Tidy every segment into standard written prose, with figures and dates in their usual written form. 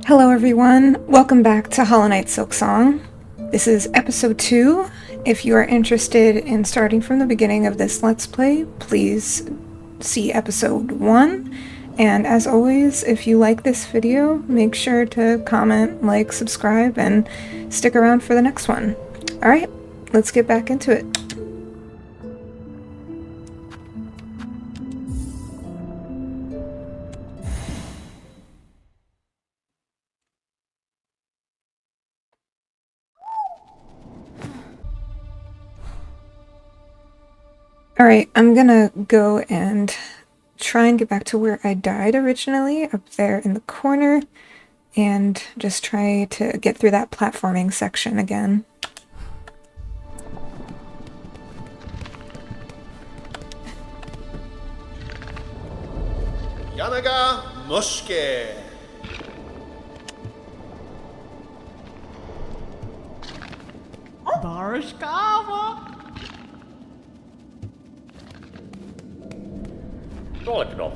Hello everyone, welcome back to Hollow Knight Silksong. This is episode 2. If you are interested in starting from the beginning of this Let's Play, please see episode 1. And as always, if you like this video, make sure to comment, like, subscribe, and stick around for the next one. Alright, let's get back into it. Alright, I'm gonna go and try and get back to where I died originally, up there in the corner, and just try to get through that platforming section again. Yanaga Mushke. Barashkava. Rollikno.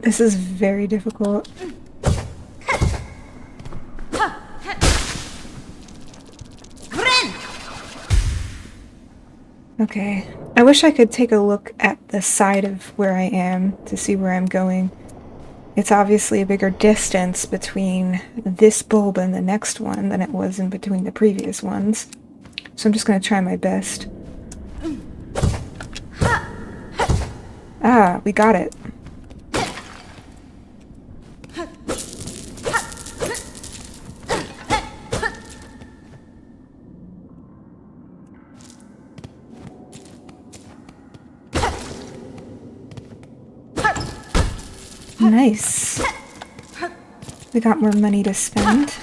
This is very difficult. Okay, I wish I could take a look at the side of where I am to see where I'm going. It's obviously a bigger distance between this bulb and the next one than it was in between the previous ones. So I'm just going to try my best. Ah, we got it. Nice. We got more money to spend.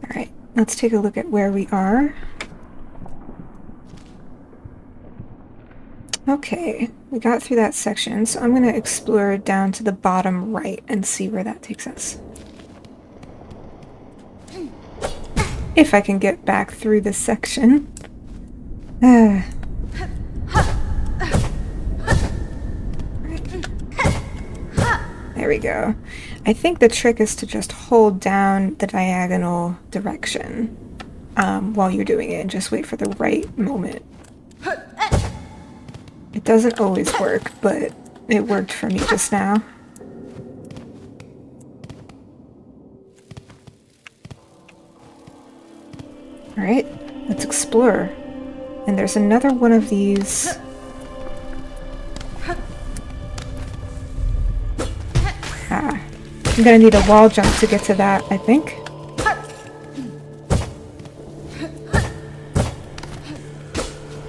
Alright, let's take a look at where we are. Okay, we got through that section, so I'm going to explore down to the bottom right and see where that takes us. If I can get back through this section. There we go. I think the trick is to just hold down the diagonal direction while you're doing it and just wait for the right moment. It doesn't always work, but it worked for me just now. Alright, let's explore. And there's another one of these. Ah, I'm gonna need a wall jump to get to that, I think.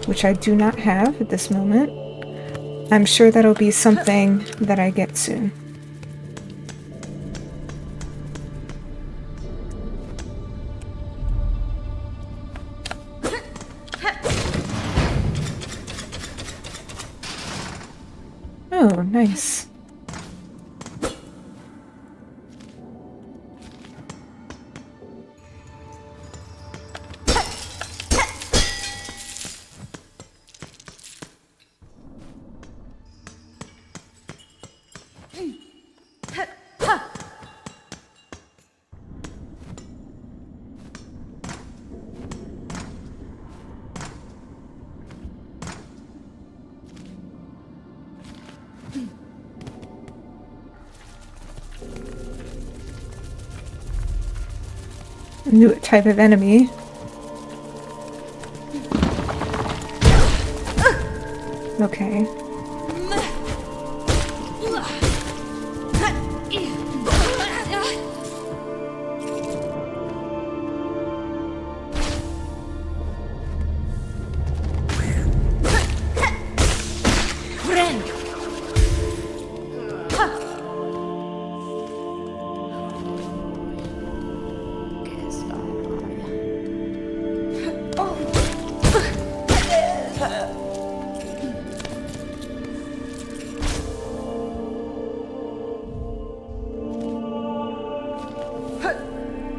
Which I do not have at this moment. I'm sure that'll be something that I get soon. Oh, nice. New type of enemy. Okay.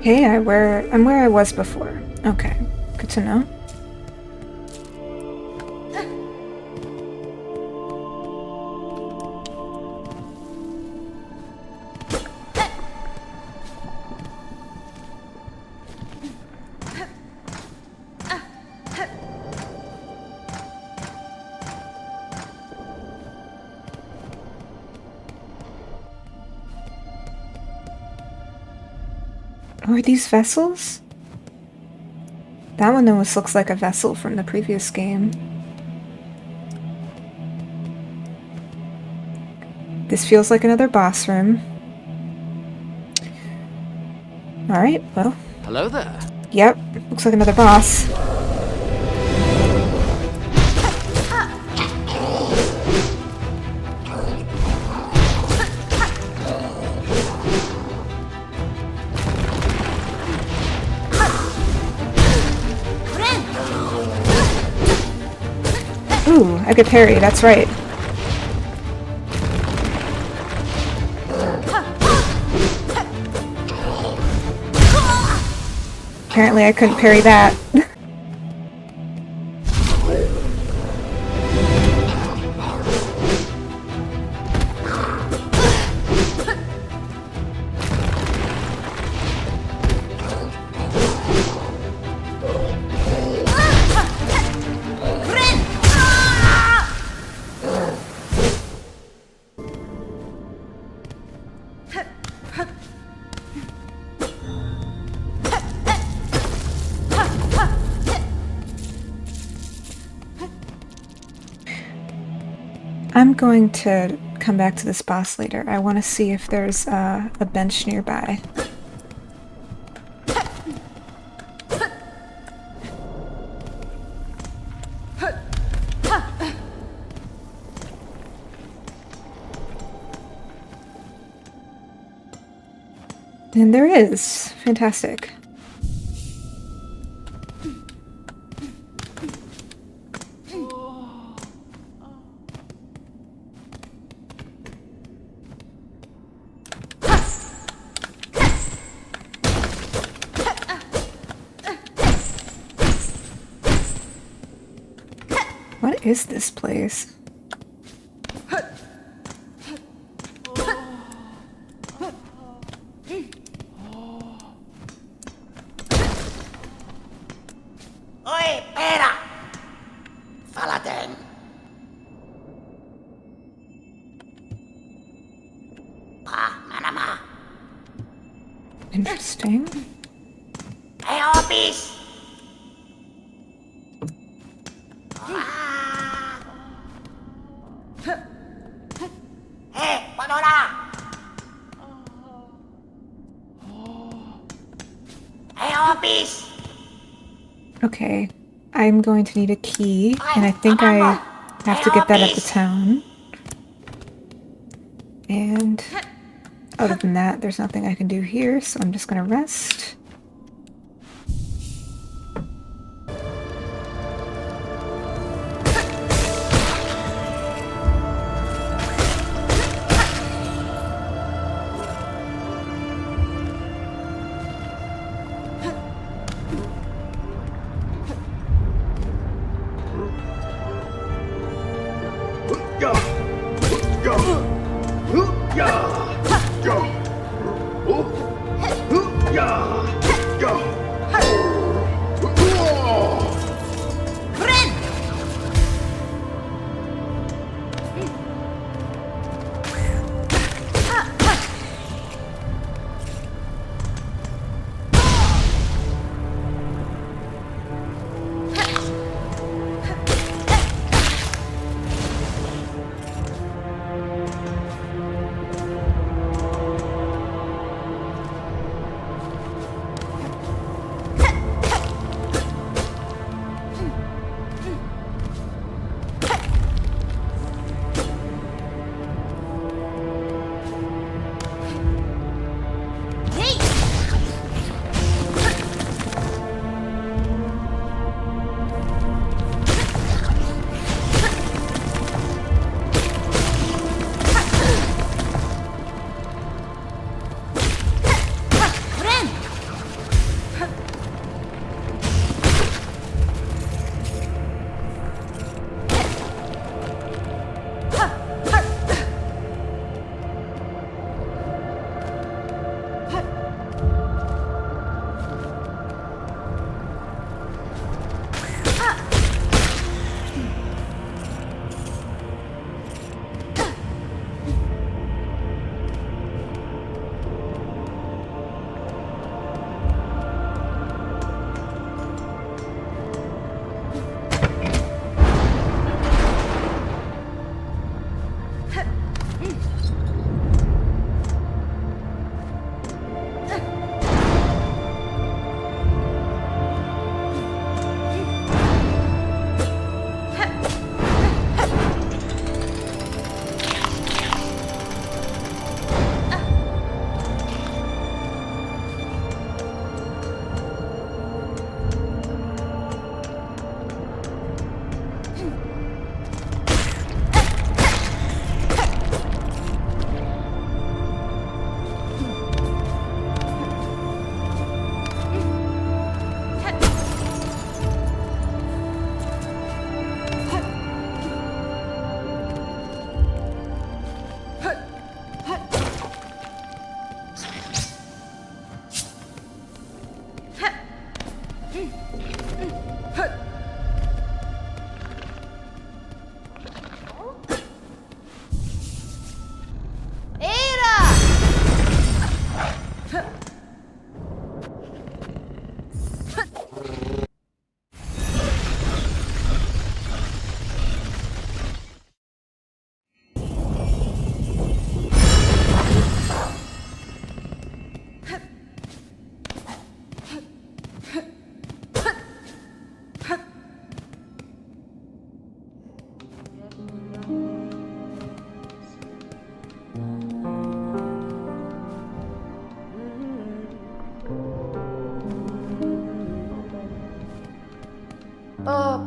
Hey, I'm where I was before. Okay, good to know. Oh, are these vessels? That one almost looks like a vessel from the previous game. This feels like another boss room. Alright, well. Hello there. Yep, looks like another boss. Ooh, I could parry, that's right. Apparently I couldn't parry that. I'm going to come back to this boss later. I want to see if there's a bench nearby. And there is. Fantastic. What is this place? Oi, pera! Falaten! Pa, manama! Interesting. Hey, Opis! Hey, Panora! Hey, Opis! Okay, I'm going to need a key, and I think I have to get that at the town. And other than that, there's nothing I can do here, so I'm just gonna rest.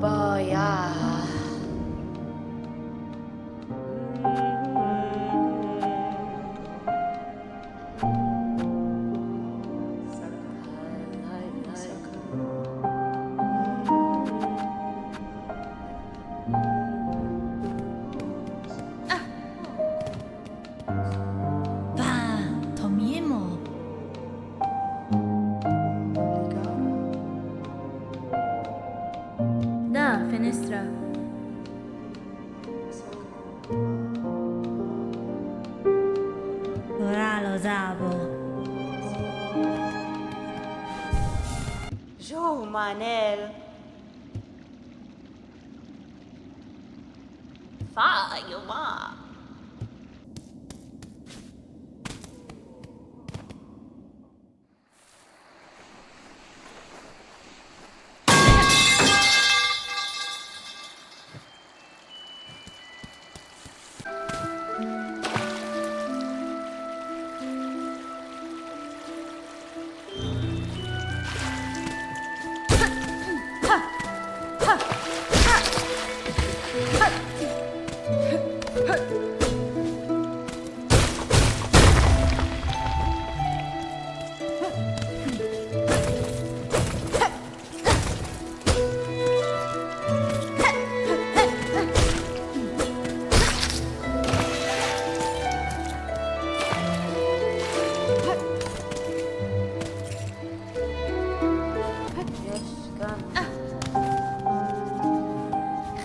Boya. Da, fenestra. Ora lo sapo. Jo Manel. Fa Yuma.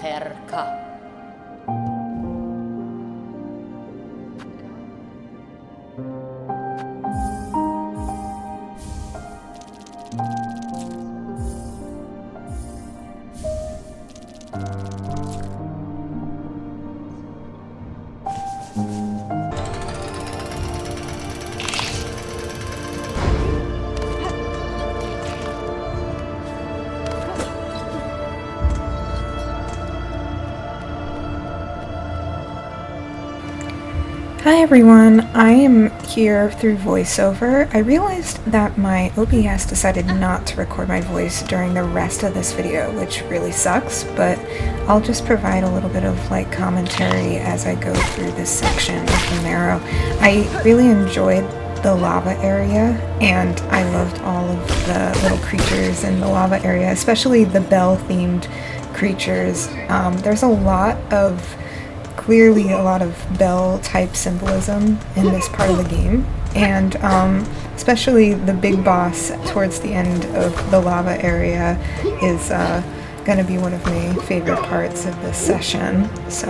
Herka. Hi everyone, I am here through voiceover. I realized that my OBS decided not to record my voice during the rest of this video, which really sucks, but I'll just provide a little bit of like commentary as I go through this section of the Marrow. I really enjoyed the lava area, and I loved all of the little creatures in the lava area, especially the bell-themed creatures. There's clearly a lot of bell type symbolism in this part of the game, and especially the big boss towards the end of the lava area is going to be one of my favorite parts of this session. So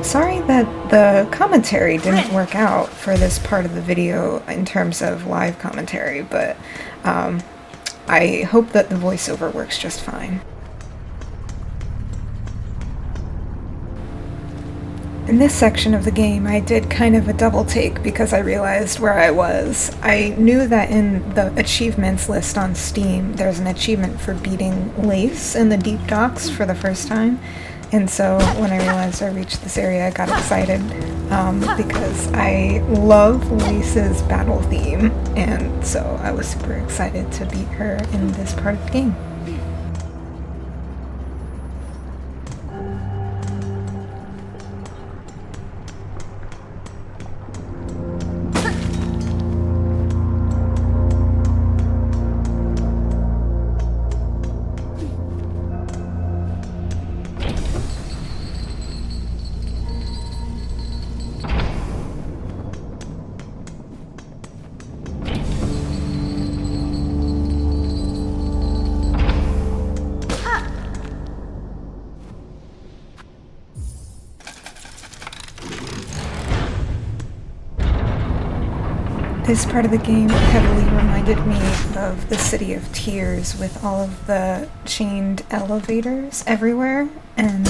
sorry that the commentary didn't work out for this part of the video in terms of live commentary, but I hope that the voiceover works just fine. In this section of the game, I did kind of a double take because I realized where I was. I knew that in the achievements list on Steam, there's an achievement for beating Lace in the Deep Docks for the first time. And so when I realized I reached this area, I got excited because I love Lace's battle theme. And so I was super excited to beat her in this part of the game. This part of the game heavily reminded me of the City of Tears with all of the chained elevators everywhere, and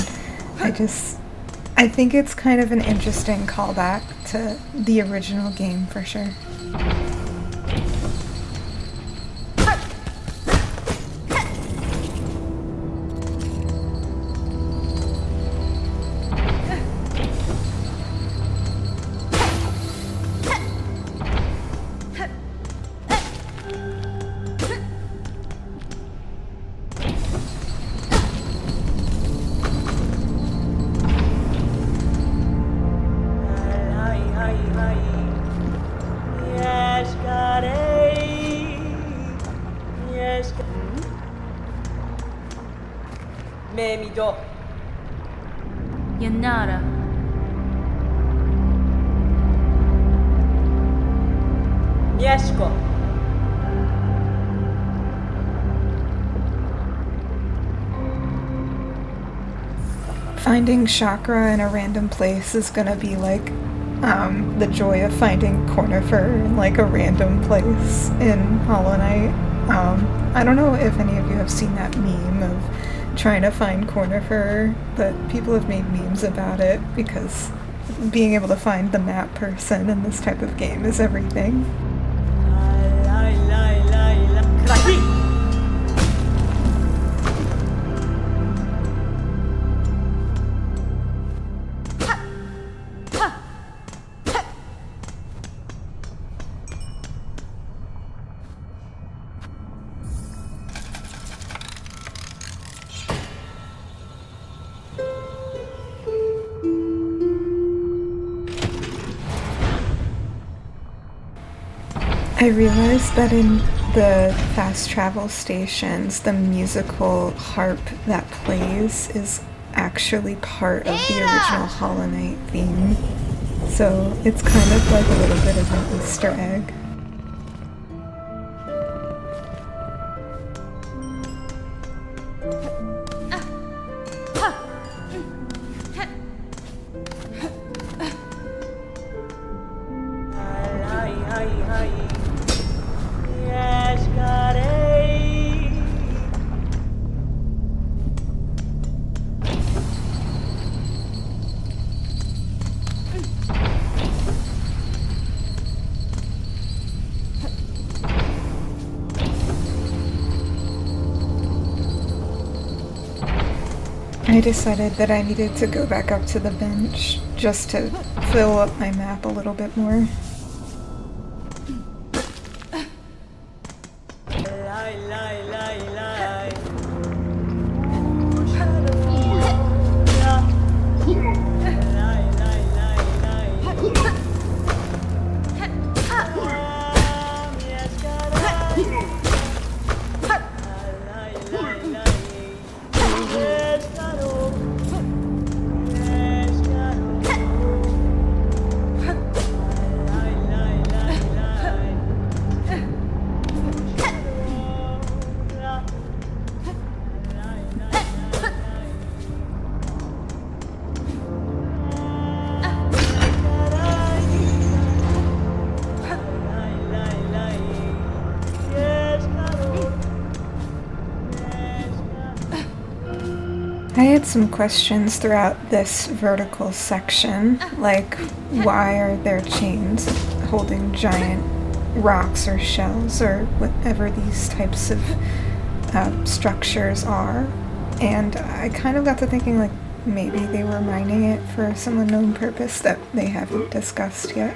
I think it's kind of an interesting callback to the original game for sure. Memido. Yanara. Mieszko. Finding chakra in a random place is gonna be like the joy of finding Cornifer in like a random place in Hollow Knight. I don't know if any of you have seen that meme of trying to find Cornifer, but people have made memes about it because being able to find the map person in this type of game is everything. Kraki. I realized that in the fast travel stations, the musical harp that plays is actually part of the original Hollow Knight theme. So it's kind of like a little bit of an Easter egg. I decided that I needed to go back up to the bench just to fill up my map a little bit more. I had some questions throughout this vertical section, like why are there chains holding giant rocks or shells or whatever these types of structures are, and I kind of got to thinking like maybe they were mining it for some unknown purpose that they haven't discussed yet.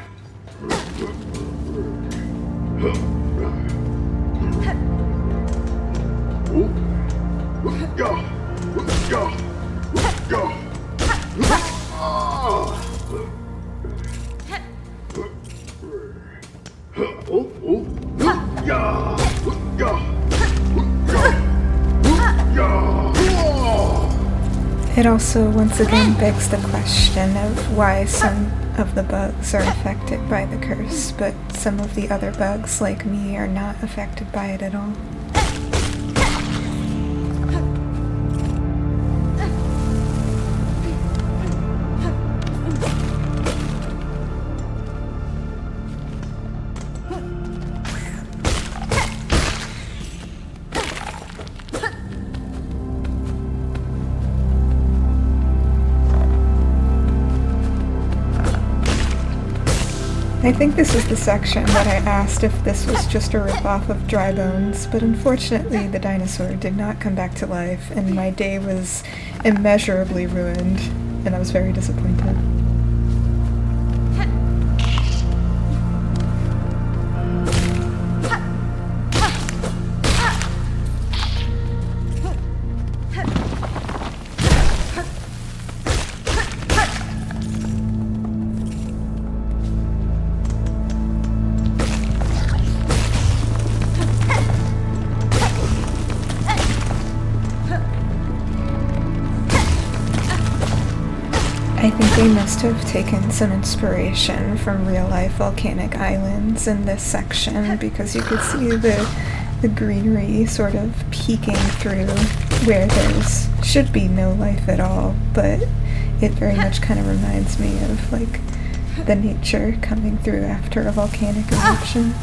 It also once again begs the question of why some of the bugs are affected by the curse, but some of the other bugs, like me, are not affected by it at all. I think this is the section that I asked if this was just a ripoff of Dry Bones, but unfortunately the dinosaur did not come back to life, and my day was immeasurably ruined, and I was very disappointed. I think they must have taken some inspiration from real-life volcanic islands in this section because you could see the greenery sort of peeking through where there's should be no life at all, but it very much kind of reminds me of like the nature coming through after a volcanic eruption.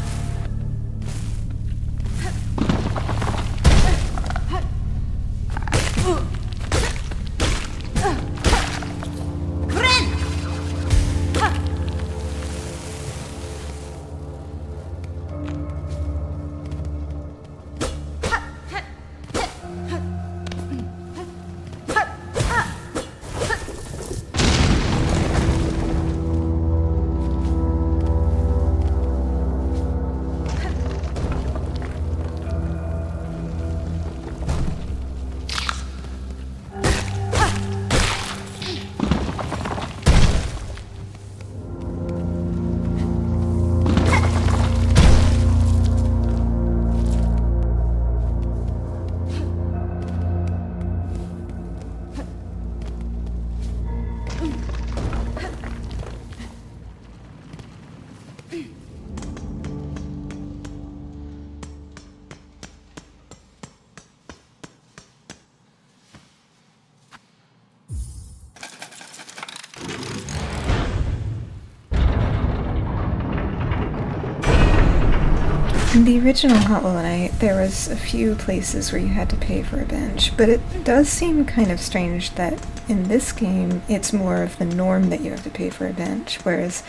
In the original Hollow Knight, there was a few places where you had to pay for a bench, but it does seem kind of strange that in this game it's more of the norm that you have to pay for a bench, whereas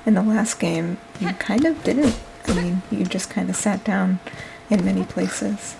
in the last game you kind of didn't. I mean, you just kind of sat down in many places.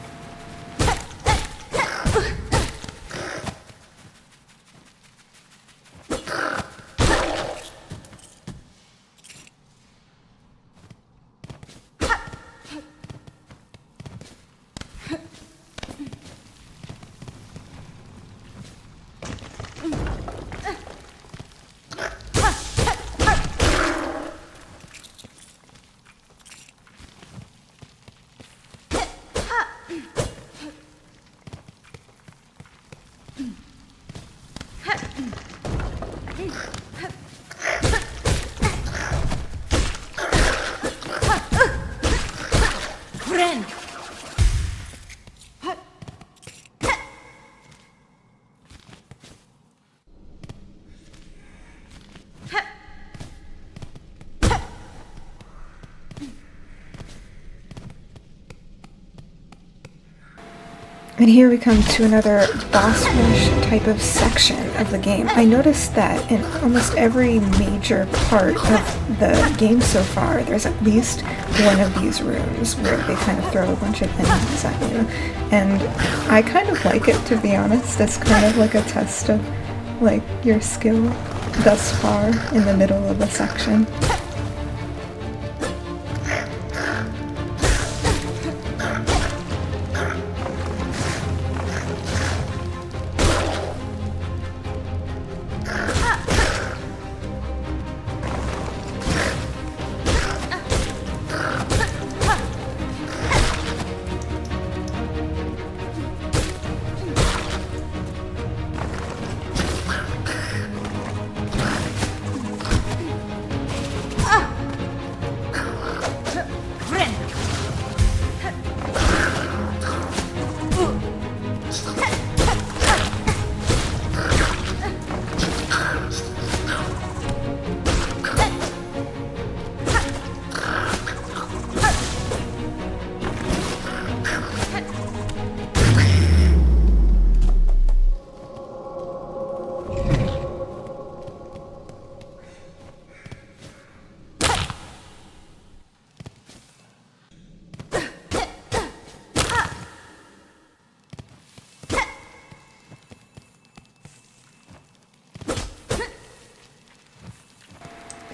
And here we come to another boss rush type of section of the game. I noticed that in almost every major part of the game so far, there's at least one of these rooms where they kind of throw a bunch of enemies at you. And I kind of like it, to be honest. It's kind of like a test of like your skill thus far in the middle of a section.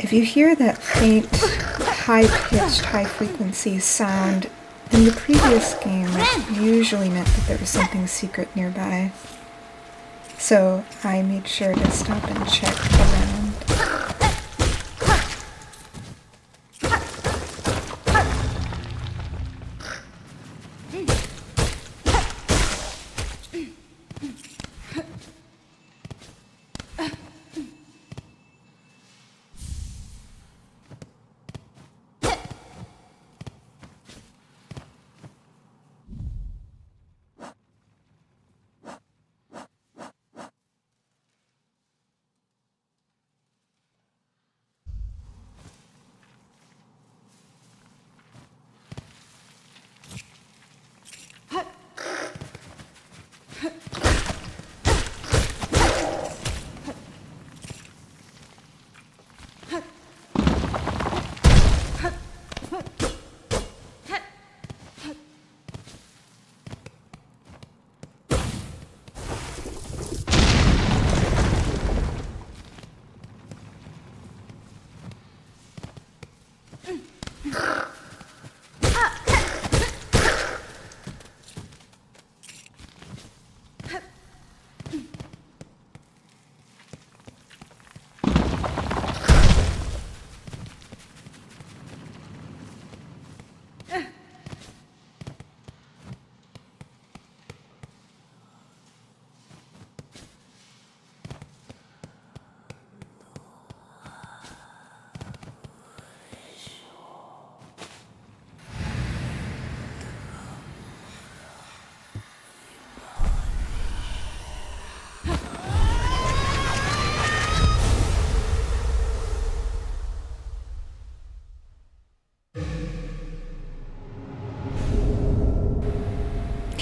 If you hear that faint, high-pitched, high-frequency sound, in the previous game it usually meant that there was something secret nearby. So I made sure to stop and check around.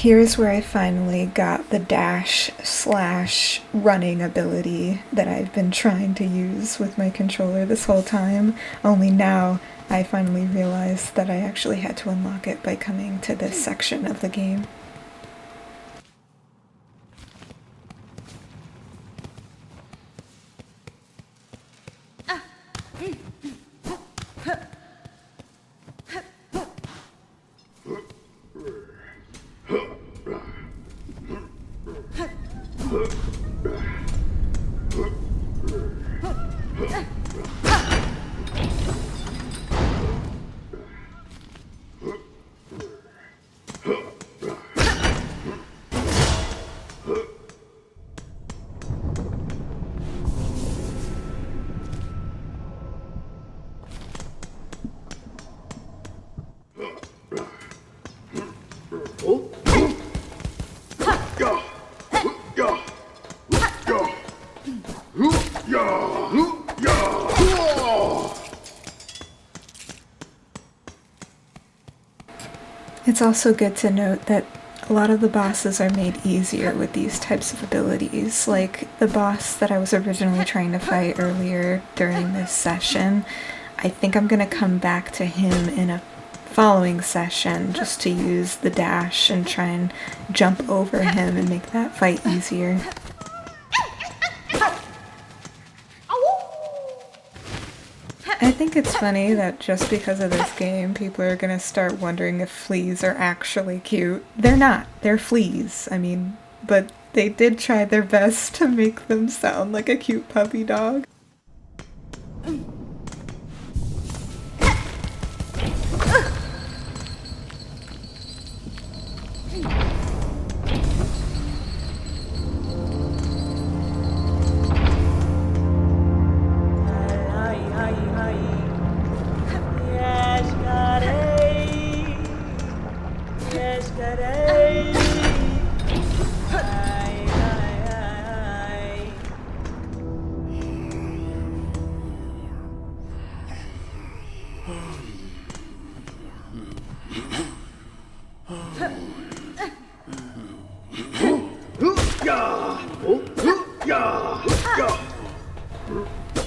here's where I finally got the dash slash running ability that I've been trying to use with my controller this whole time, only now I finally realized that I actually had to unlock it by coming to this section of the game. It's also good to note that a lot of the bosses are made easier with these types of abilities. Like the boss that I was originally trying to fight earlier during this session, I think I'm gonna come back to him in a following session just to use the dash and try and jump over him and make that fight easier. I think it's funny that just because of this game, people are gonna start wondering if fleas are actually cute. They're not. They're fleas. I mean, but they did try their best to make them sound like a cute puppy dog.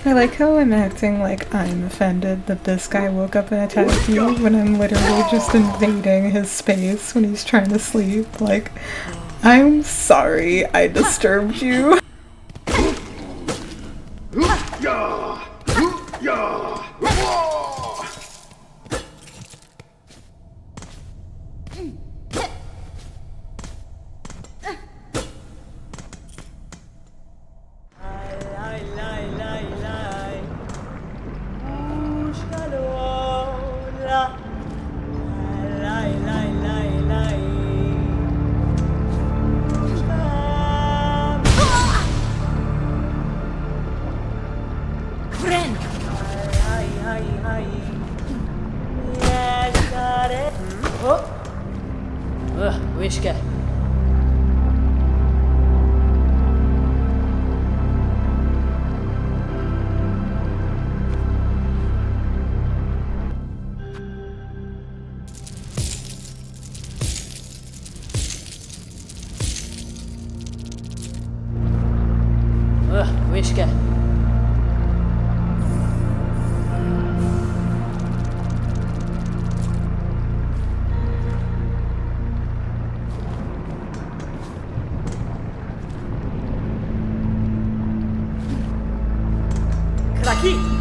I like how I'm acting like I'm offended that this guy woke up and attacked me when I'm literally just invading his space when he's trying to sleep. Like, I'm sorry I disturbed you. Wishka. Wishka. Kraki.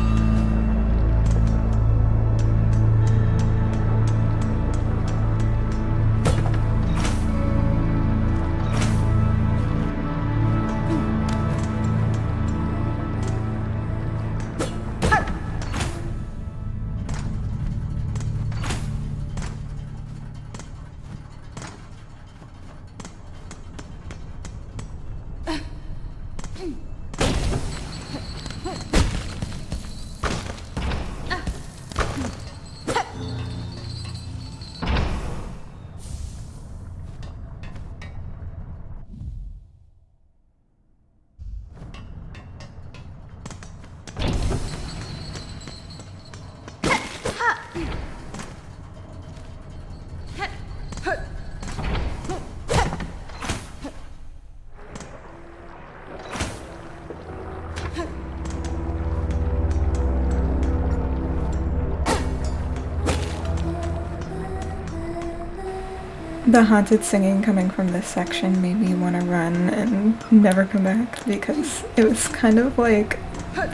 The haunted singing coming from this section made me want to run and never come back because it was kind of like,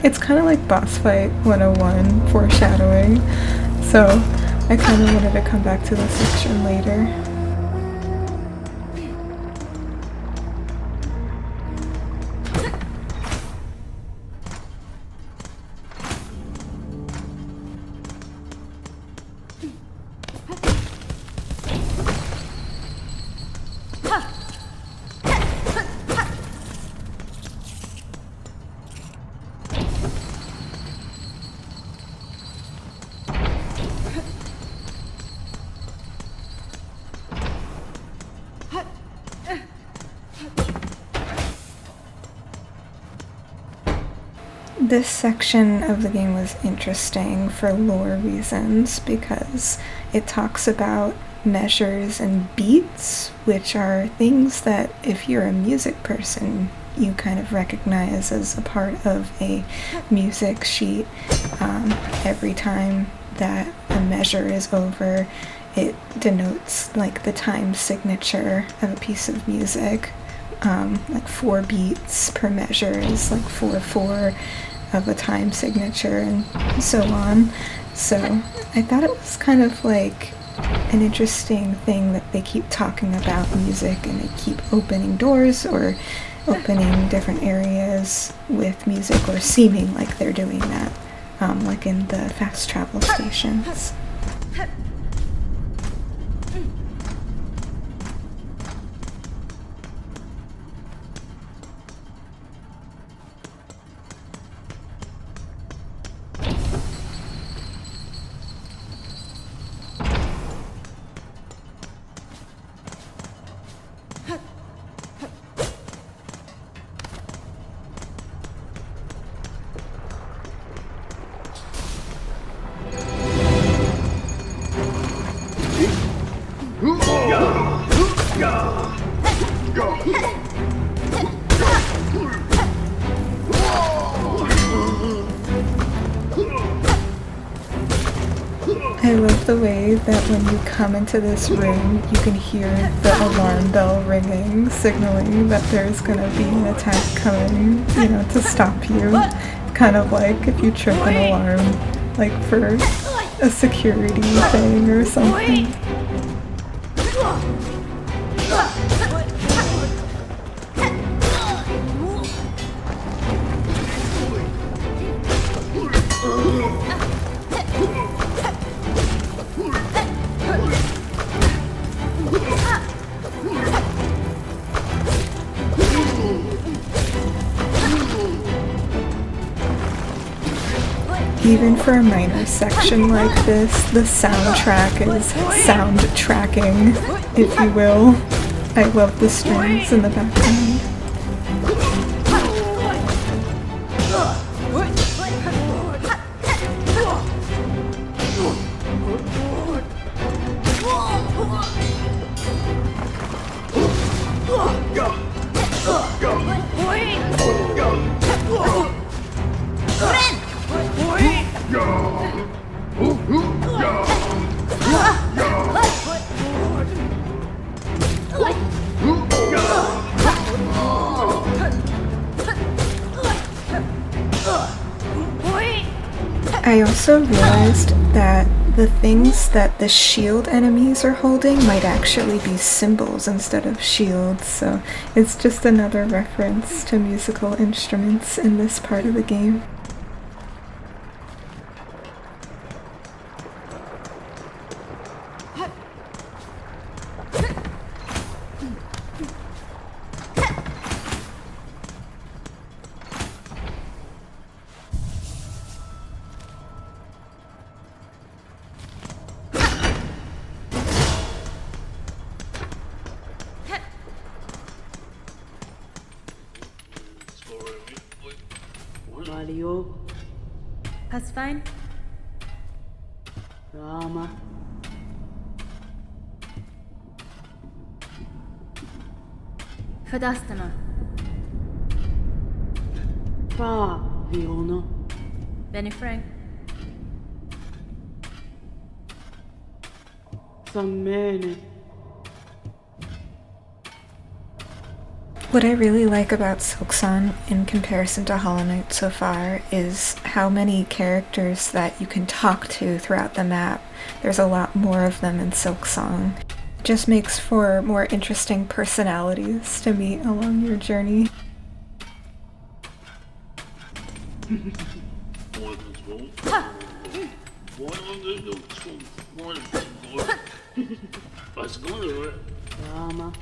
it's kind of like boss fight 101 foreshadowing, so I kind of wanted to come back to this section later. This section of the game was interesting for lore reasons because it talks about measures and beats, which are things that if you're a music person, you kind of recognize as a part of a music sheet. Every time that a measure is over, it denotes like the time signature of a piece of music. Like 4 beats per measure is like 4/4 of a time signature and so on. So I thought it was kind of like an interesting thing that they keep talking about music and they keep opening doors or opening different areas with music or seeming like they're doing that, like in the fast travel stations. I love the way that when you come into this room, you can hear the alarm bell ringing, signaling that there's gonna be an attack coming, you know, to stop you. Kind of like if you trip an alarm, like for a security thing or something. Even for a minor section like this, the soundtrack is sound tracking, if you will. I love the strings in the background. I also realized that the things that the shield enemies are holding might actually be cymbals instead of shields, so it's just another reference to musical instruments in this part of the game. Mario, Pass fine? Rama, Fadastana. Fabiono, Benny Frank. Sammene, What I really like about Silksong in comparison to Hollow Knight so far is how many characters that you can talk to throughout the map. There's a lot more of them in Silksong. It just makes for more interesting personalities to meet along your journey. Drama.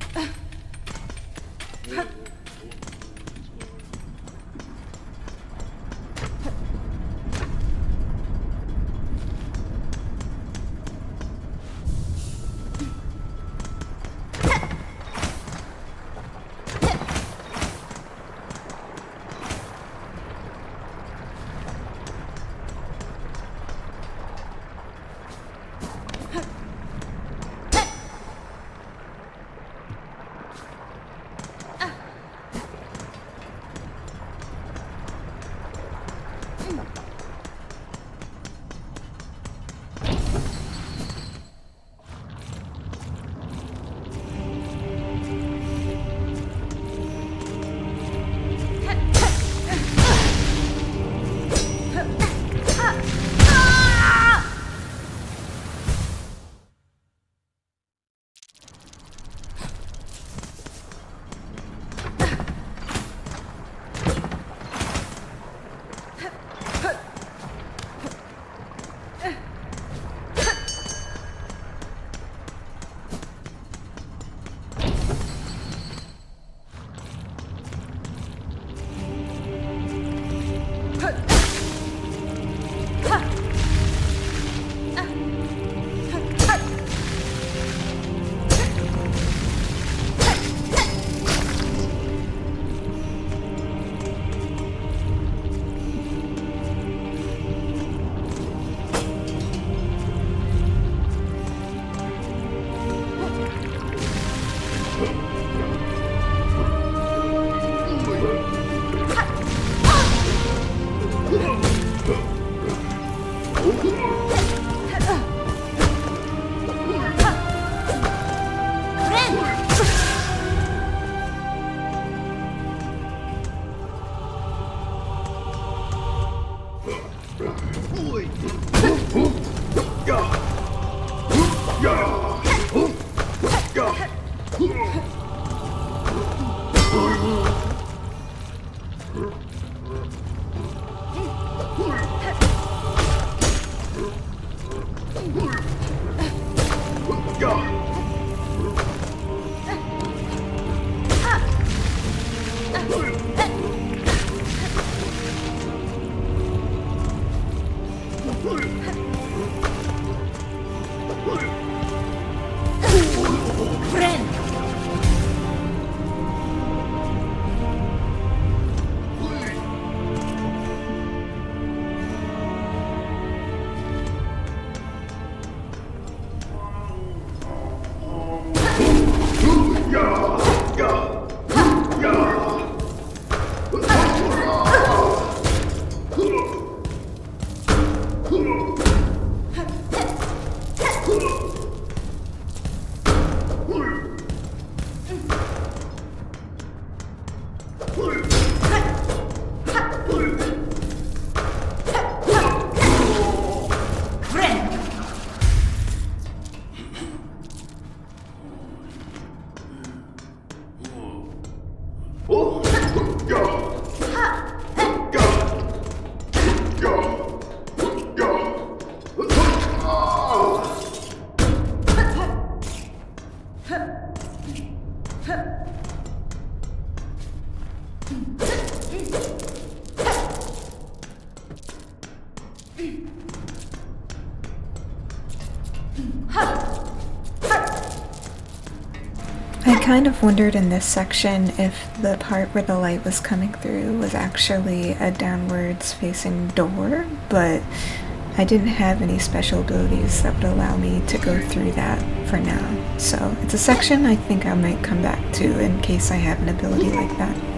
I kind of wondered in this section if the part where the light was coming through was actually a downwards facing door, but I didn't have any special abilities that would allow me to go through that for now. So it's a section I think I might come back to in case I have an ability like that.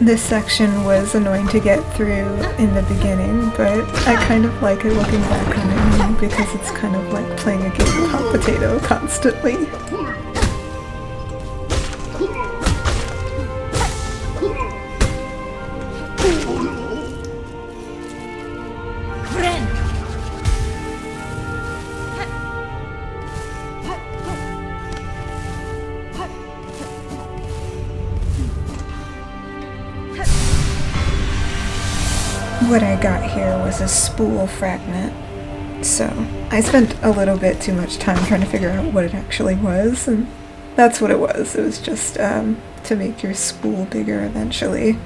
This section was annoying to get through in the beginning, but I kind of like it looking back on it now because it's kind of like playing a game of hot potato constantly. What I got here was a spool fragment, so I spent a little bit too much time trying to figure out what it actually was, and that's what it was. It was just to make your spool bigger eventually.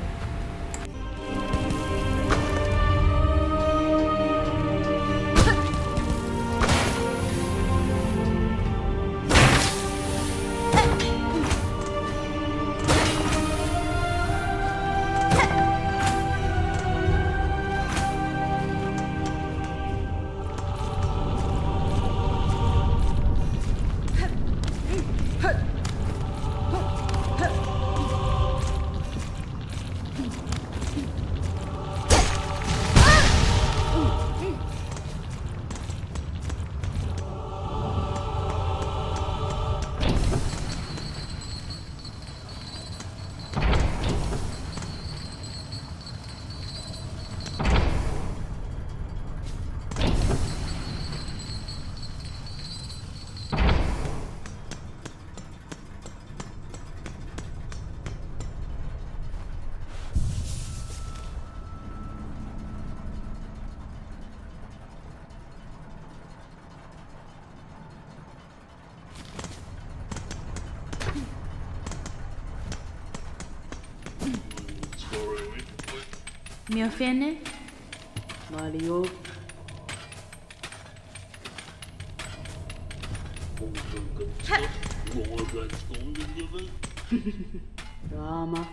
Mi offende? Mario. Drama.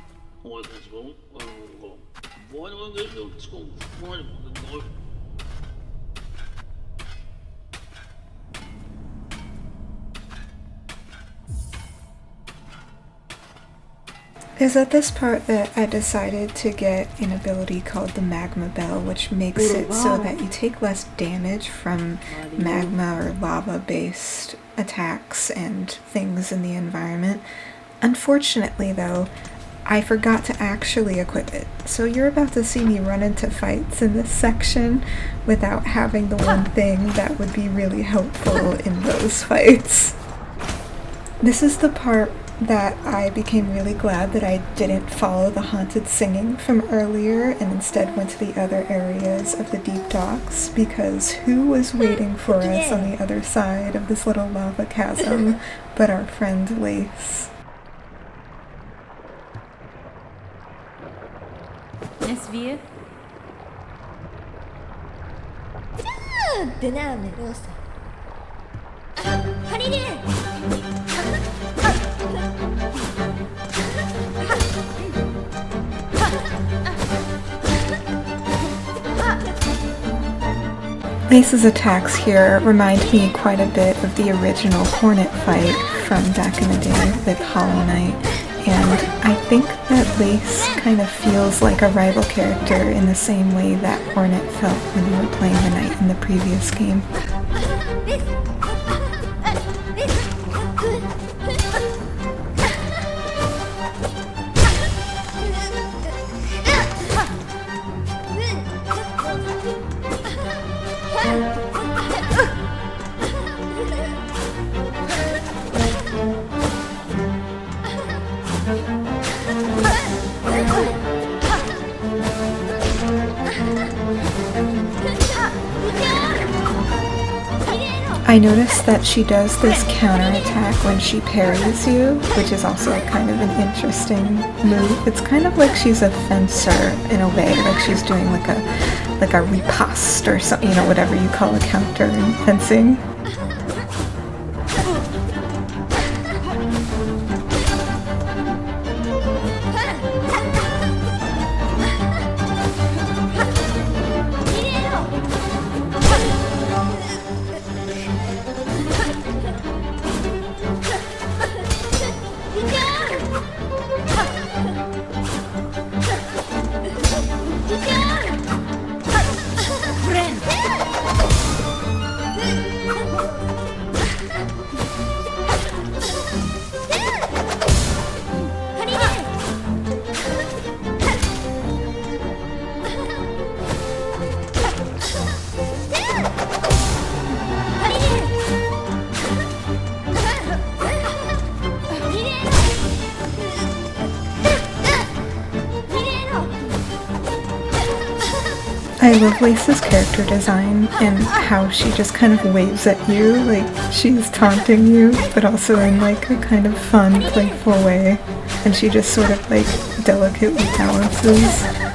Is at this part that I decided to get an ability called the Magma Bell, which makes it so that you take less damage from magma or lava-based attacks and things in the environment. Unfortunately, though, I forgot to actually equip it, so you're about to see me run into fights in this section without having the one thing that would be really helpful in those fights. This is the part that I became really glad that I didn't follow the haunted singing from earlier and instead went to the other areas of the deep docks, because who was waiting for us on the other side of this little lava chasm but our friend Lace? Es wir? Lace's attacks here remind me quite a bit of the original Hornet fight from back in the day with Hollow Knight, and I think that Lace kind of feels like a rival character in the same way that Hornet felt when you were playing the Knight in the previous game. I noticed that she does this counterattack when she parries you, which is also kind of an interesting move. It's kind of like she's a fencer in a way, like she's doing like a riposte or something, you know, whatever you call a counter in fencing. I love Lisa's character design and how she just kind of waves at you like she's taunting you, but also in like a kind of fun, playful way. And she just sort of like delicately balances.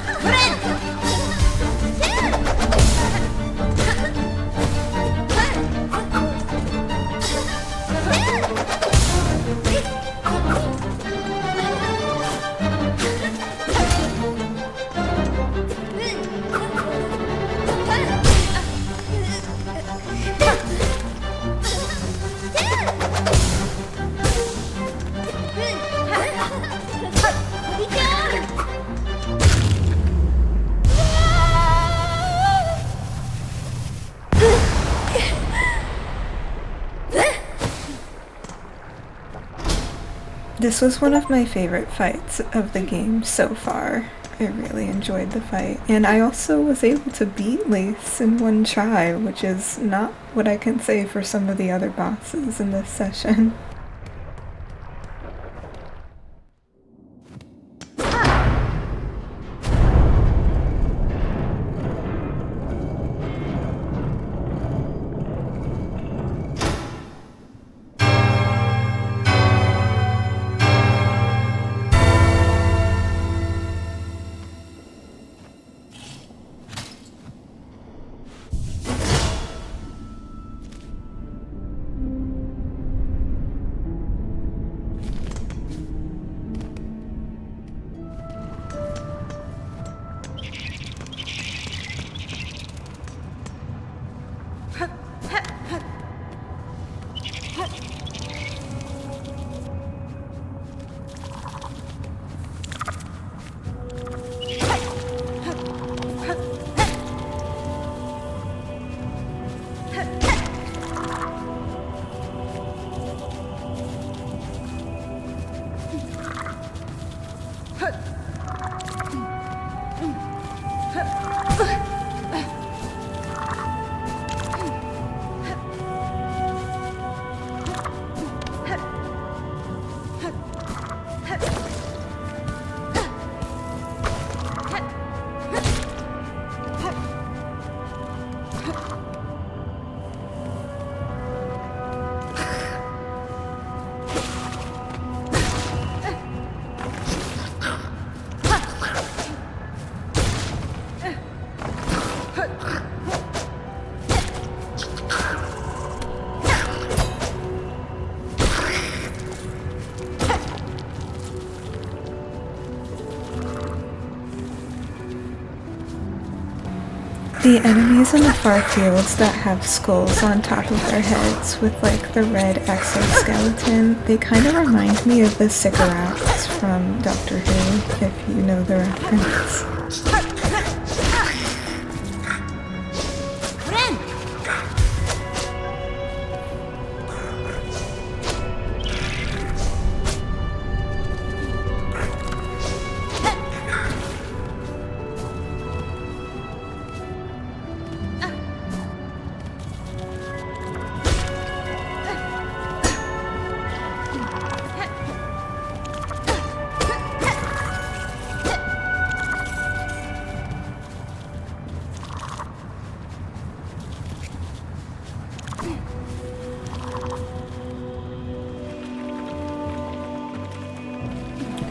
This was one of my favorite fights of the game so far. I really enjoyed the fight. And I also was able to beat Lace in one try, which is not what I can say for some of the other bosses in this session. The enemies in the far fields that have skulls on top of their heads with like the red exoskeleton, they kind of remind me of the Sycorax from Doctor Who, if you know the reference.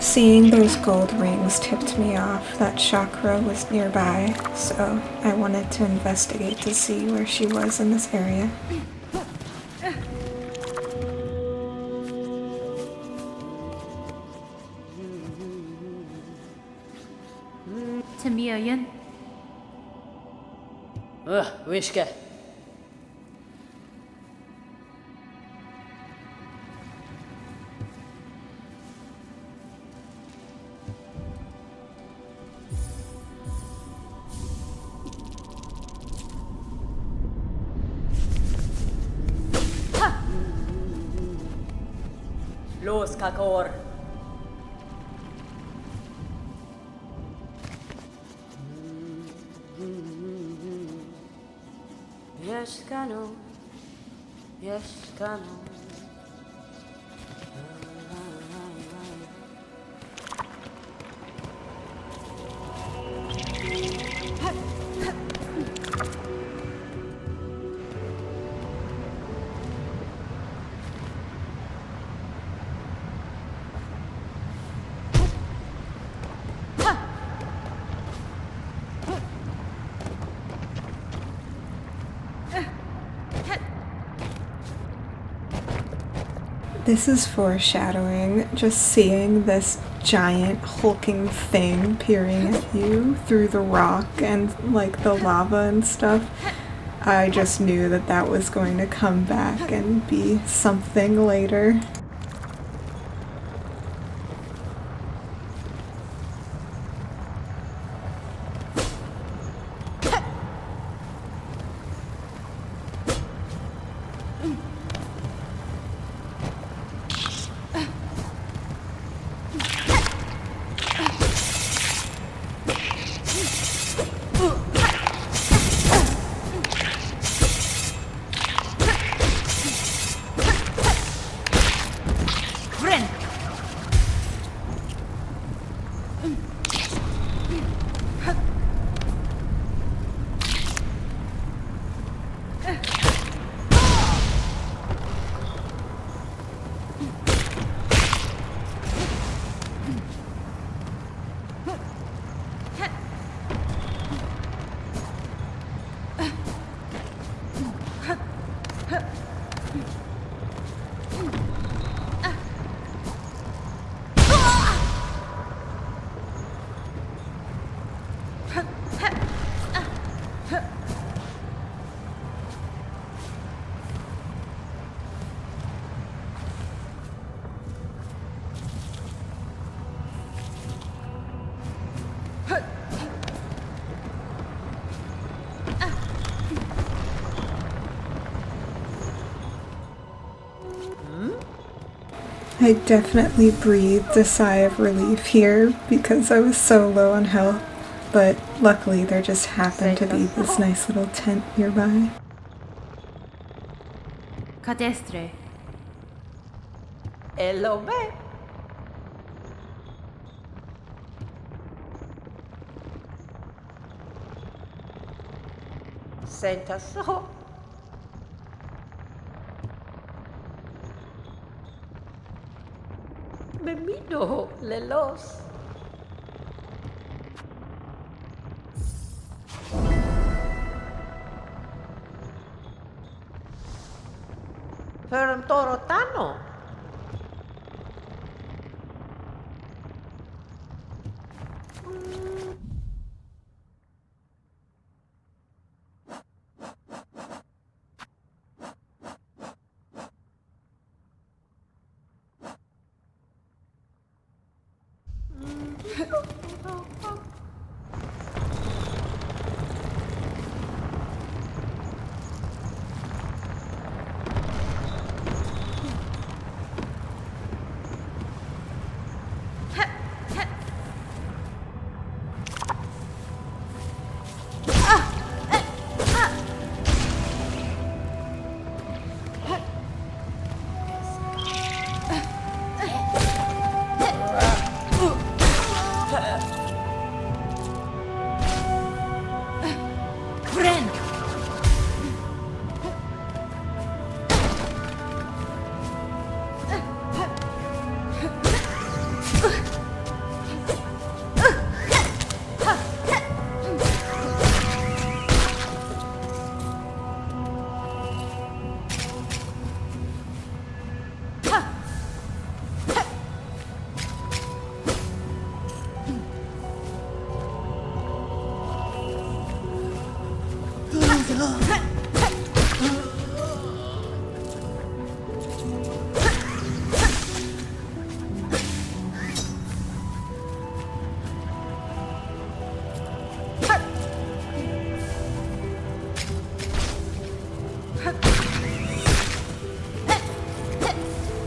Seeing those gold rings tipped me off that Chakra was nearby, so I wanted to investigate to see where she was in this area. Tamia Yun. Wishka. Los Kakor. Yes, Kano. Yes, Kano. This is foreshadowing, just seeing this giant hulking thing peering at you through the rock and like the lava and stuff. I just knew that that was going to come back and be something later. I definitely breathed a sigh of relief here because I was so low on health, but luckily there just happened to be this nice little tent nearby. Cadestre. Hello, babe. Senta so. Me miro lelos. Pero un toro tano.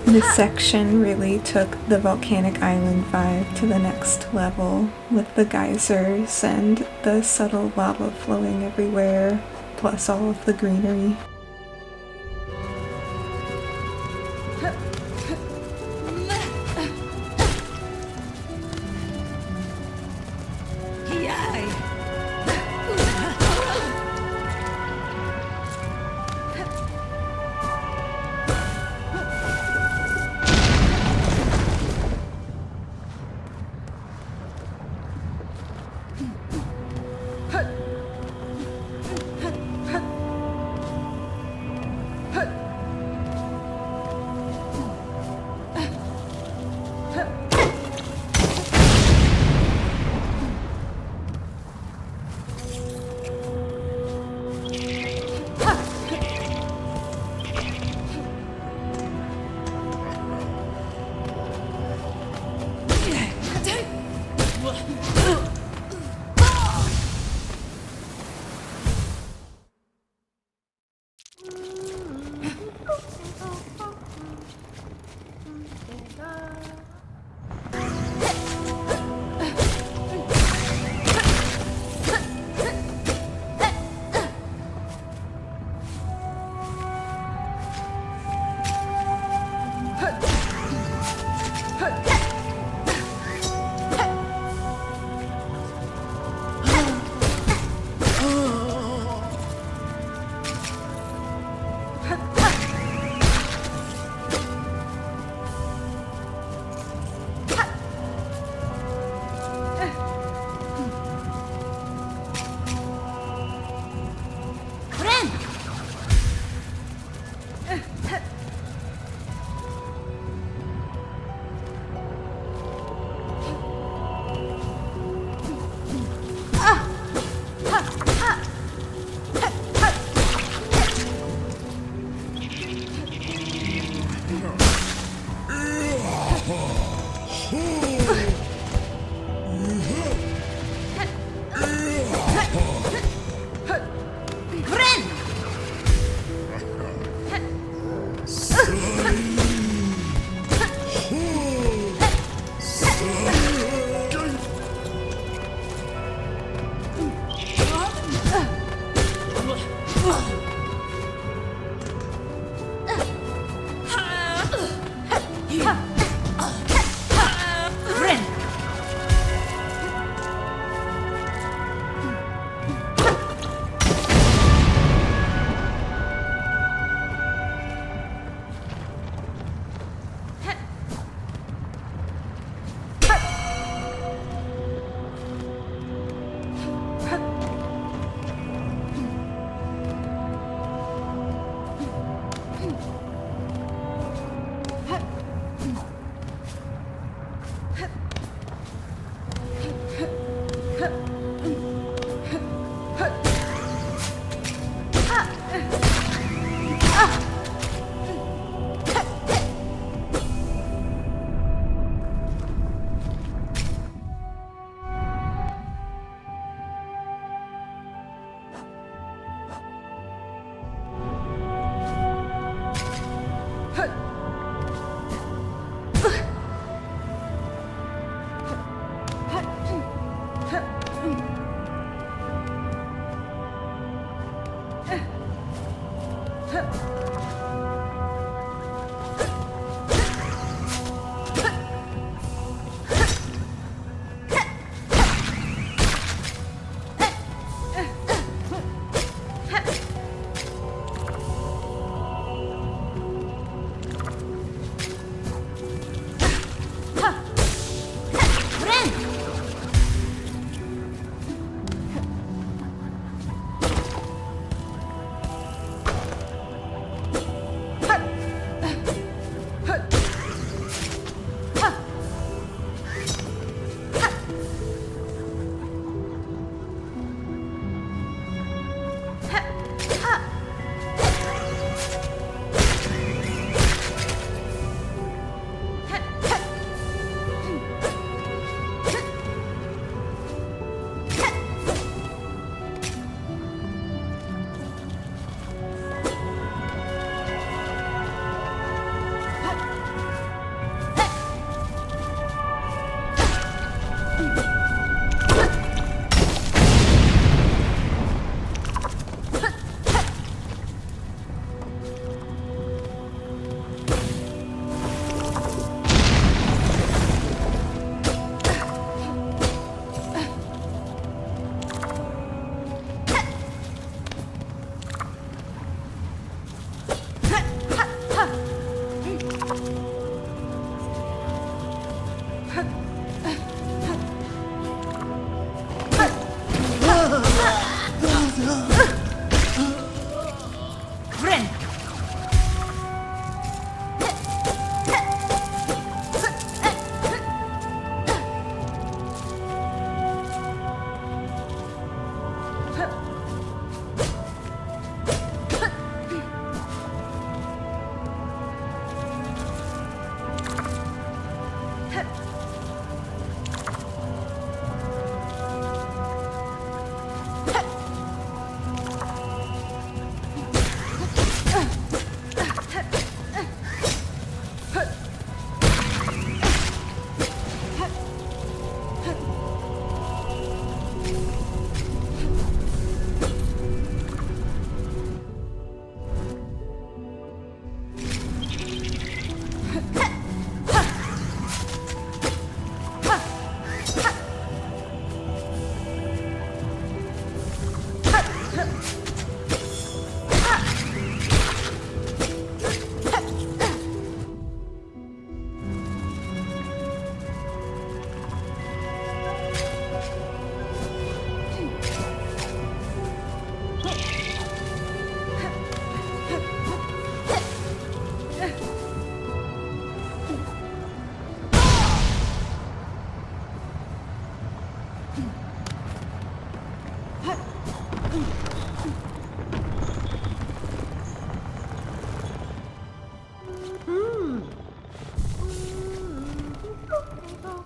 This section really took the volcanic island vibe to the next level, with the geysers and the subtle lava flowing everywhere, plus all of the greenery.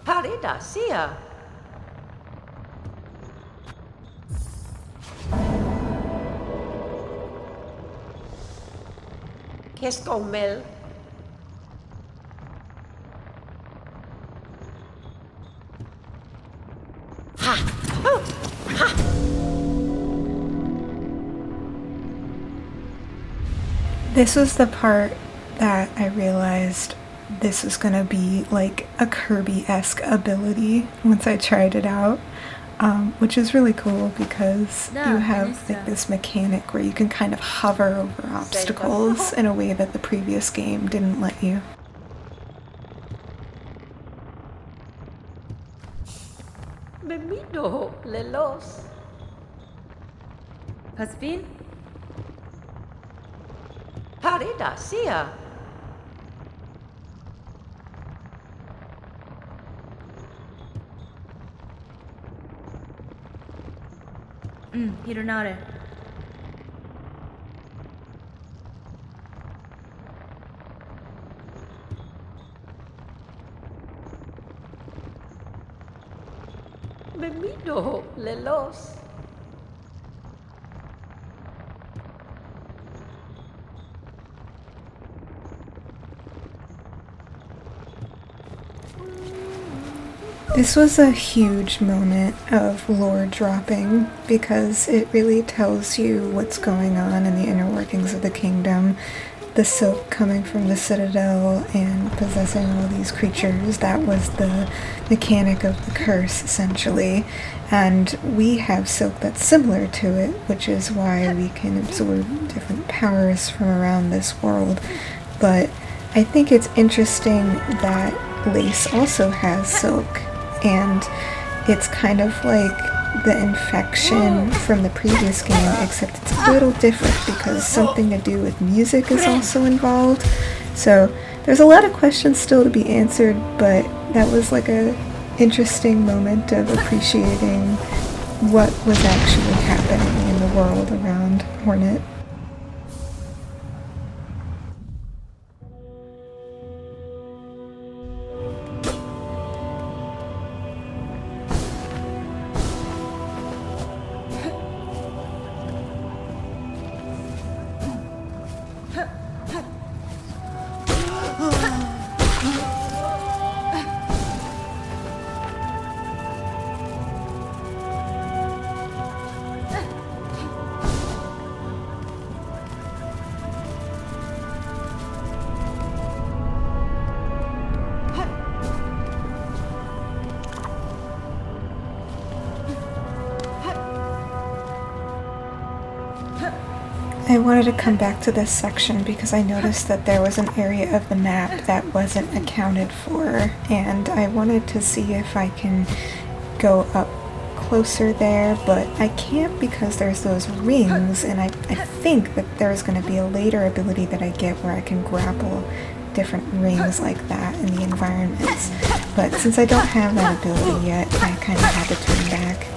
Parida, sia. Qu'est-ce qu'on mêle? This was the part that I realized this was gonna be like a Kirby-esque ability once I tried it out, which is really cool because you have like this mechanic where you can kind of hover over obstacles in a way that the previous game didn't let you. Me mido lelos. Paspin? Parida, sia. Hironare. Me mido lelos. This was a huge moment of lore dropping because it really tells you what's going on in the inner workings of the kingdom. The silk coming from the citadel and possessing all these creatures, that was the mechanic of the curse, essentially. And we have silk that's similar to it, which is why we can absorb different powers from around this world. But I think it's interesting that lace also has silk, and it's kind of like the infection from the previous game, except it's a little different because something to do with music is also involved. So there's a lot of questions still to be answered, but that was like a interesting moment of appreciating what was actually happening in the world around Hornet. I wanted to come back to this section because I noticed that there was an area of the map that wasn't accounted for, and I wanted to see if I can go up closer there, but I can't because there's those rings, and I think that there's going to be a later ability that I get where I can grapple different rings like that in the environments. But since I don't have that ability yet, I kind of had to turn back.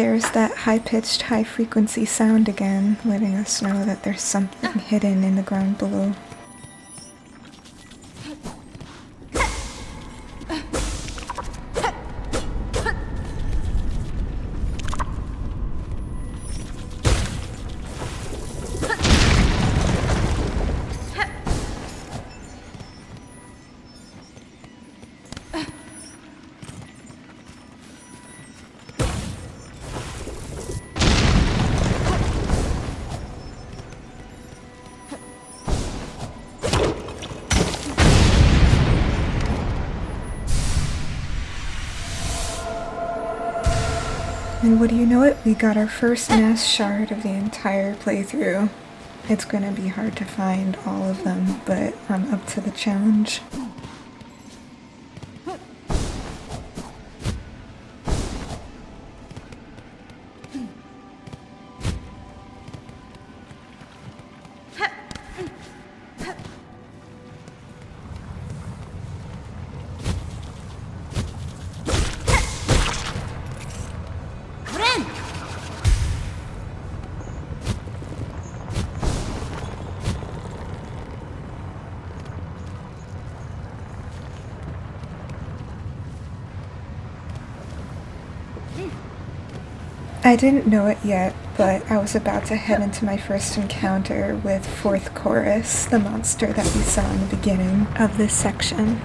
There's that high-pitched, high-frequency sound again, letting us know that there's something hidden in the ground below. And what do you know it? We got our first mass shard of the entire playthrough. It's gonna be hard to find all of them, but I'm up to the challenge. I didn't know it yet, but I was about to head into my first encounter with Fourth Chorus, the monster that we saw in the beginning of this section.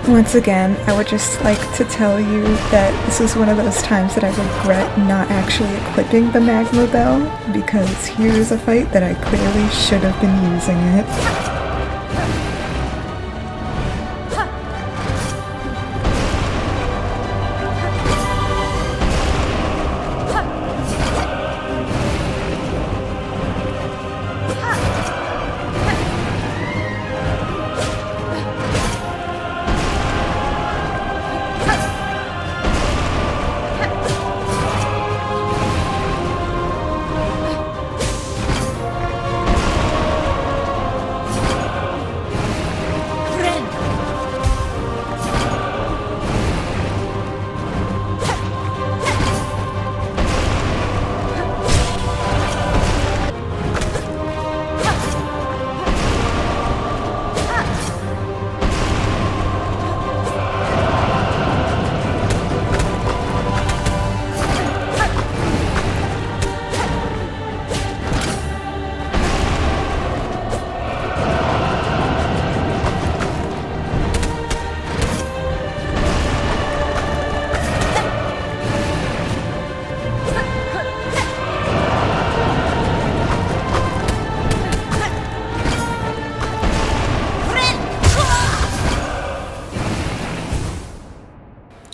Once again, I would just like to tell you that this is one of those times that I regret not actually equipping the magma bell, because here's a fight that I clearly should have been using it.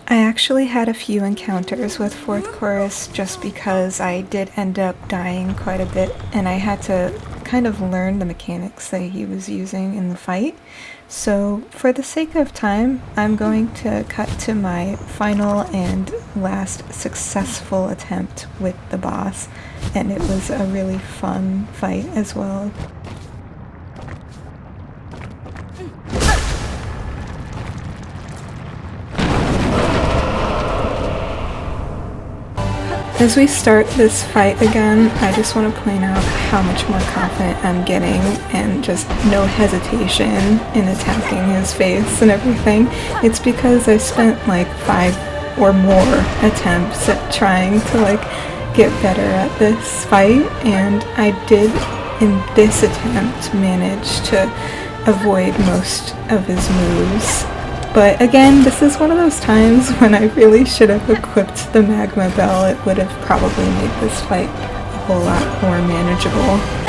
I actually had a few encounters with Fourth Chorus just because I did end up dying quite a bit, and I had to kind of learn the mechanics that he was using in the fight. So for the sake of time, I'm going to cut to my final and last successful attempt with the boss, and it was a really fun fight as well. As we start this fight again, I just want to point out how much more confident I'm getting, and just no hesitation in attacking his face and everything. It's because I spent like 5 or more attempts at trying to get better at this fight, and I did in this attempt manage to avoid most of his moves. But again, this is one of those times when I really should have equipped the magma bell. It would have probably made this fight a whole lot more manageable.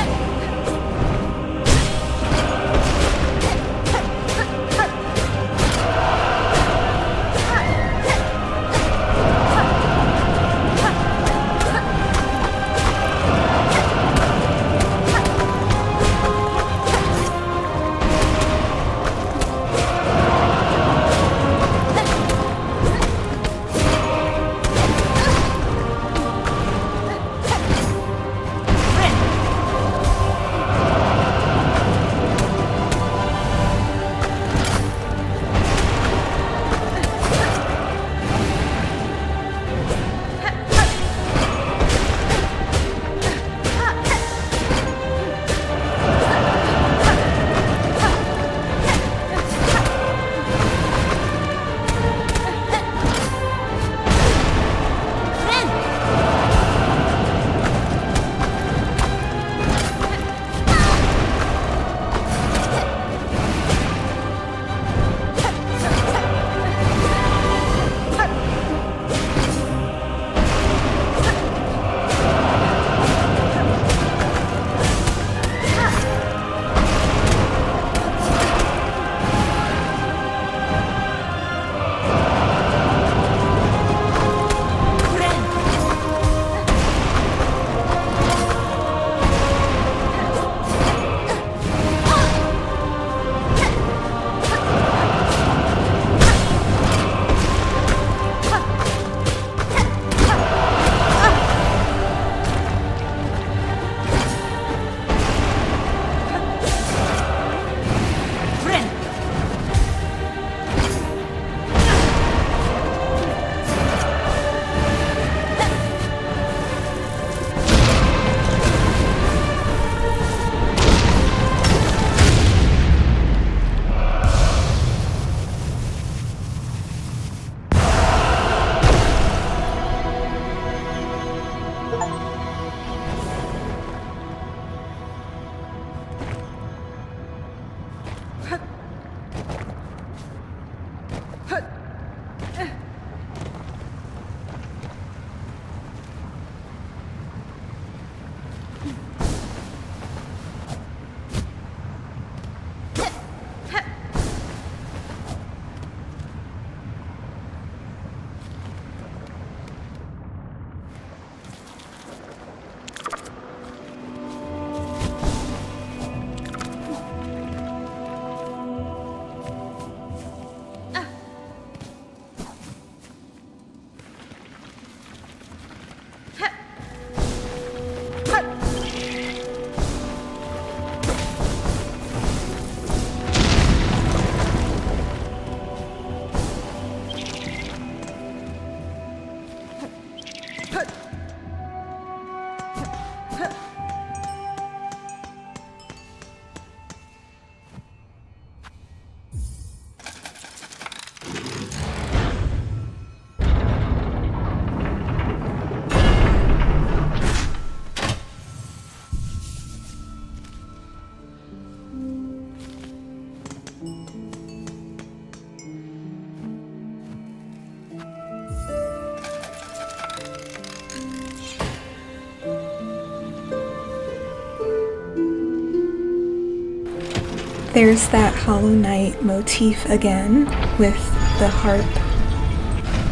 There's that Hollow Knight motif again with the harp.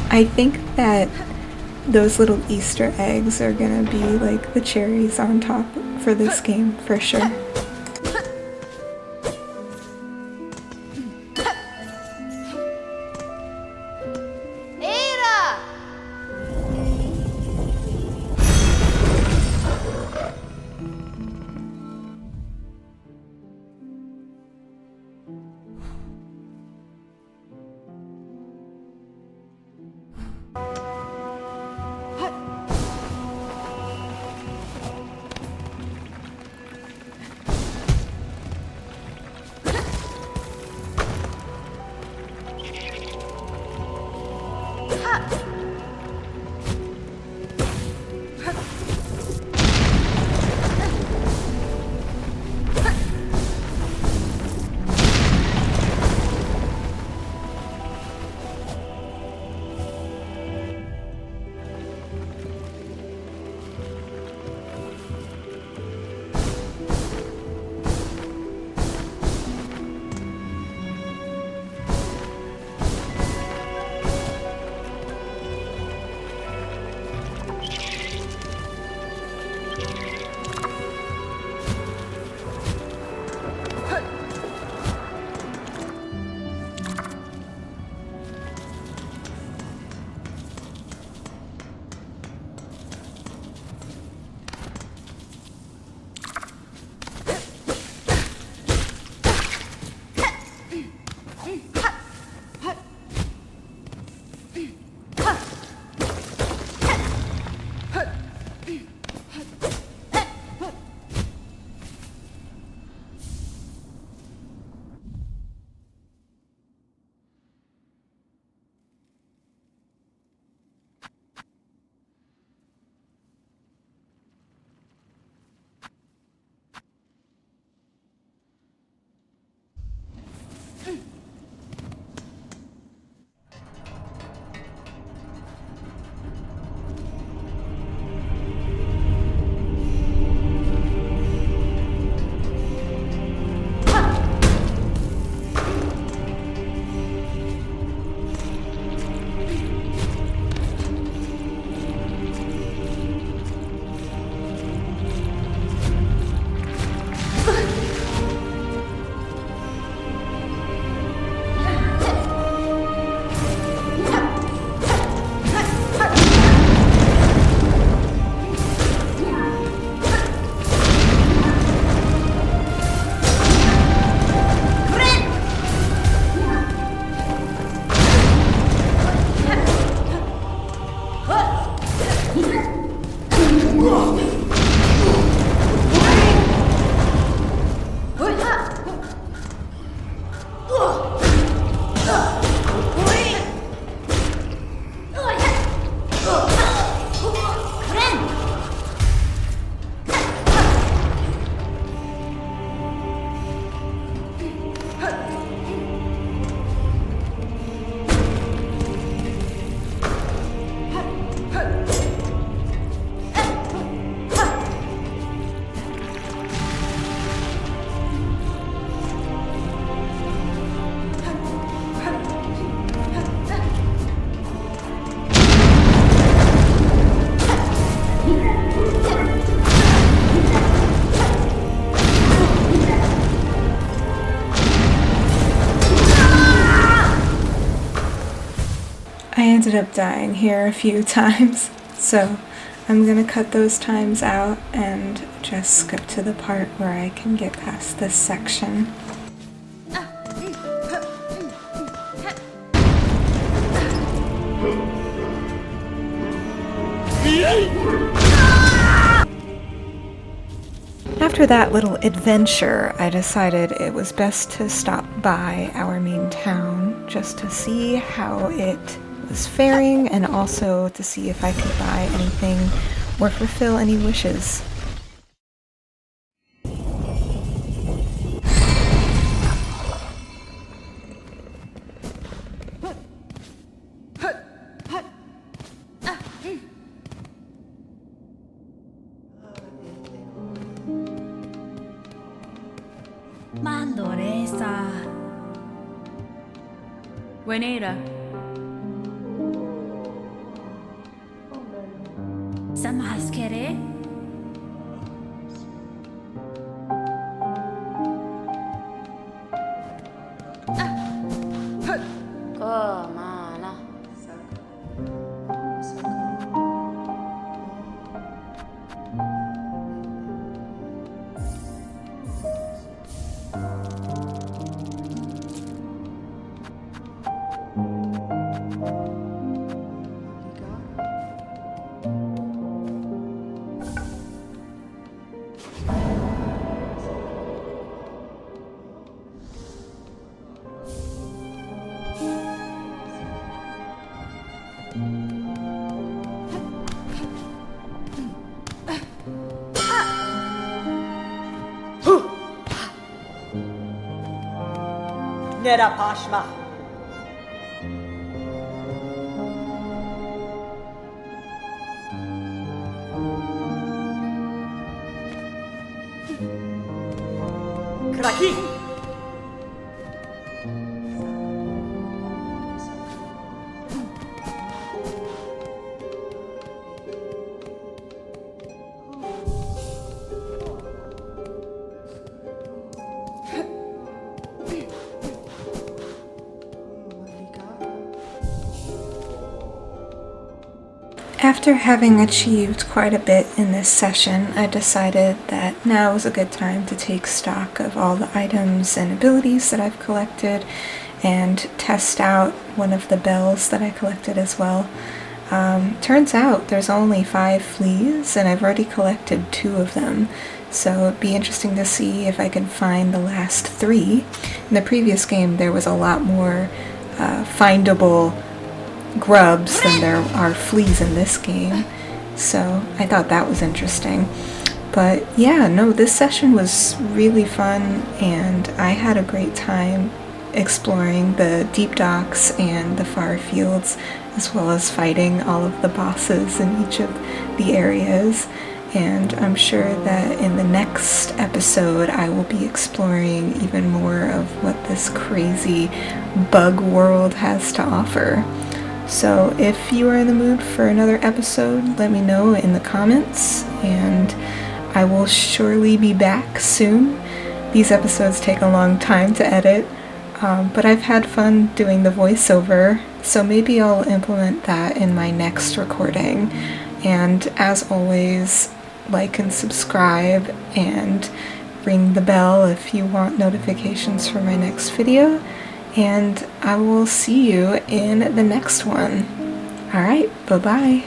I think that those little Easter eggs are gonna be like the cherries on top for this game for sure. I ended up dying here a few times, so I'm gonna cut those times out and just skip to the part where I can get past this section. After that little adventure, I decided it was best to stop by our main town just to see how it was faring and also to see if I could buy anything or fulfill any wishes. Mandoresa. Buenera. Samaskere. Komana. Nera Pashma. Kraki. After having achieved quite a bit in this session, I decided that now is a good time to take stock of all the items and abilities that I've collected and test out one of the bells that I collected as well. Turns out there's only 5 fleas and I've already collected 2 of them, so it'd be interesting to see if I can find the last 3. In the previous game there was a lot more findable grubs than there are fleas in this game, so I thought that was interesting. But yeah, no, this session was really fun and I had a great time exploring the deep docks and the far fields, as well as fighting all of the bosses in each of the areas. And I'm sure that in the next episode I will be exploring even more of what this crazy bug world has to offer. So if you are in the mood for another episode, let me know in the comments, and I will surely be back soon. These episodes take a long time to edit, but I've had fun doing the voiceover, so maybe I'll implement that in my next recording. And as always, like and subscribe and ring the bell if you want notifications for my next video. And I will see you in the next one. Alright, bye-bye.